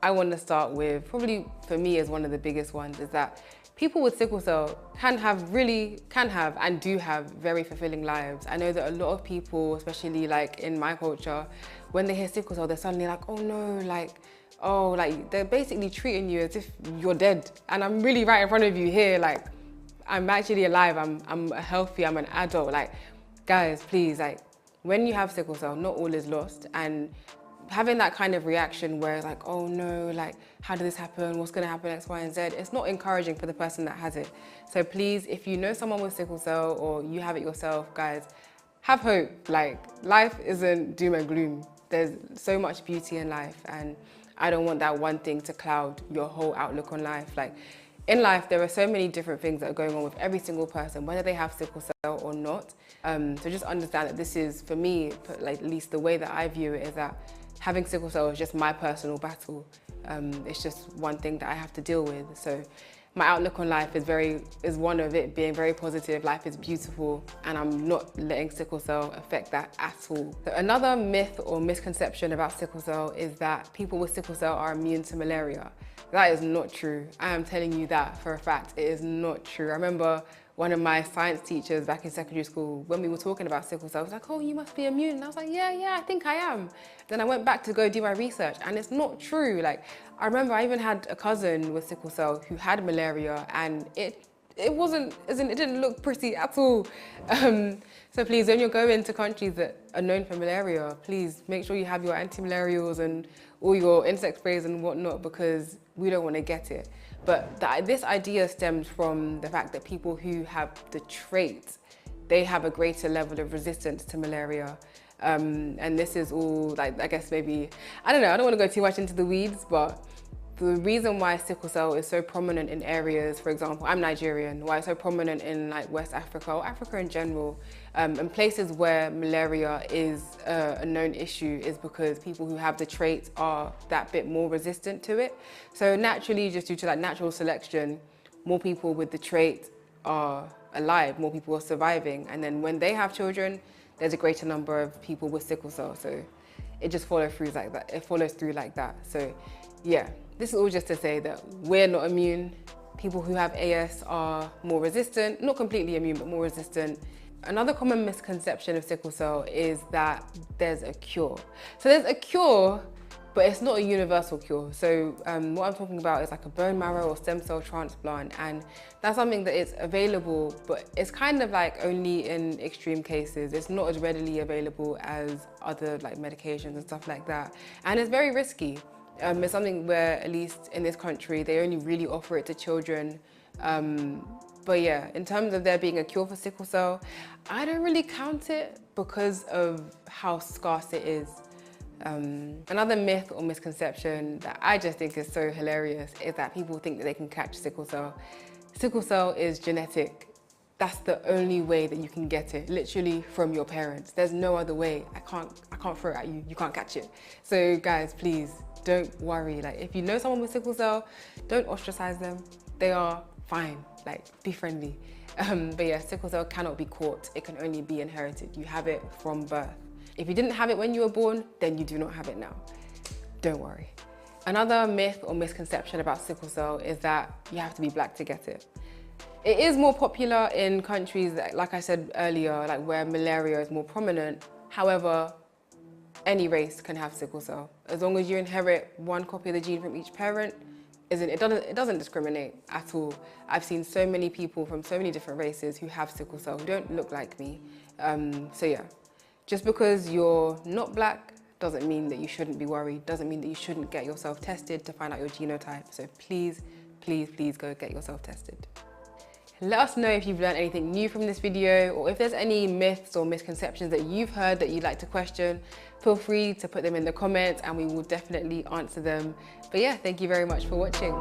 I want to start with, probably for me as one of the biggest ones, is that people with sickle cell can have and do have very fulfilling lives. I know that a lot of people, especially like in my culture, when they hear sickle cell, they're suddenly like, oh no, like they're basically treating you as if you're dead. And I'm really right in front of you here, like I'm actually alive, I'm healthy, I'm an adult. Like, guys, please, like when you have sickle cell, not all is lost. And having that kind of reaction where it's like, oh no, like, how did this happen? What's gonna happen, X, Y, and Z? It's not encouraging for the person that has it. So please, if you know someone with sickle cell or you have it yourself, guys, have hope. Like, life isn't doom and gloom. There's so much beauty in life, and I don't want that one thing to cloud your whole outlook on life. Like, in life, there are so many different things that are going on with every single person, whether they have sickle cell or not. So just understand that this is, for me, like, at least the way that I view it is that having sickle cell is just my personal battle. It's just one thing that I have to deal with. So my outlook on life is one of it being very positive. Life is beautiful, and I'm not letting sickle cell affect that at all. So another myth or misconception about sickle cell is that people with sickle cell are immune to malaria. That is not true. I am telling you that for a fact. It is not true. I remember one of my science teachers back in secondary school, when we were talking about sickle cell, was like, oh, you must be immune. And I was like, yeah, I think I am. Then I went back to go do my research, and it's not true. Like, I remember I even had a cousin with sickle cell who had malaria, and it didn't look pretty at all. So please, when you're going to countries that are known for malaria, please make sure you have your anti-malarials and all your insect sprays and whatnot, because we don't want to get it. But this idea stems from the fact that people who have the trait, they have a greater level of resistance to malaria. And this is all, like, I guess maybe, I don't know, I don't want to go too much into the weeds, but the reason why sickle cell is so prominent in areas, for example, I'm Nigerian, why it's so prominent in like West Africa or Africa in general, and places where malaria is a known issue, is because people who have the trait are that bit more resistant to it. So naturally, just due to like natural selection, more people with the trait are alive, more people are surviving. And then when they have children, there's a greater number of people with sickle cell. So it just follows through like that. It follows through like that. So yeah, this is all just to say that we're not immune. People who have AS are more resistant, not completely immune, but more resistant. Another common misconception of sickle cell is that there's a cure. So there's a cure, but it's not a universal cure. So what I'm talking about is like a bone marrow or stem cell transplant, and that's something that is available, but it's kind of like only in extreme cases. It's not as readily available as other like medications and stuff like that, and it's very risky. It's something where, at least in this country, they only really offer it to children. But yeah, in terms of there being a cure for sickle cell, I don't really count it because of how scarce it is. Another myth or misconception that I just think is so hilarious is that people think that they can catch sickle cell. Sickle cell is genetic. That's the only way that you can get it, literally from your parents. There's no other way. I can't throw it at you, you can't catch it. So guys, please, don't worry. Like, if you know someone with sickle cell, don't ostracize them. They are fine, like, be friendly. But yeah, sickle cell cannot be caught. It can only be inherited. You have it from birth. If you didn't have it when you were born, then you do not have it now. Don't worry. Another myth or misconception about sickle cell is that you have to be black to get it. It is more popular in countries that, like I said earlier, like where malaria is more prominent. However, any race can have sickle cell. As long as you inherit one copy of the gene from each parent, it doesn't discriminate at all. I've seen so many people from so many different races who have sickle cell who don't look like me. So yeah, just because you're not black doesn't mean that you shouldn't be worried, doesn't mean that you shouldn't get yourself tested to find out your genotype. So please, please, please go get yourself tested. Let us know if you've learned anything new from this video, or if there's any myths or misconceptions that you've heard that you'd like to question. Feel free to put them in the comments and we will definitely answer them. But yeah, thank you very much for watching.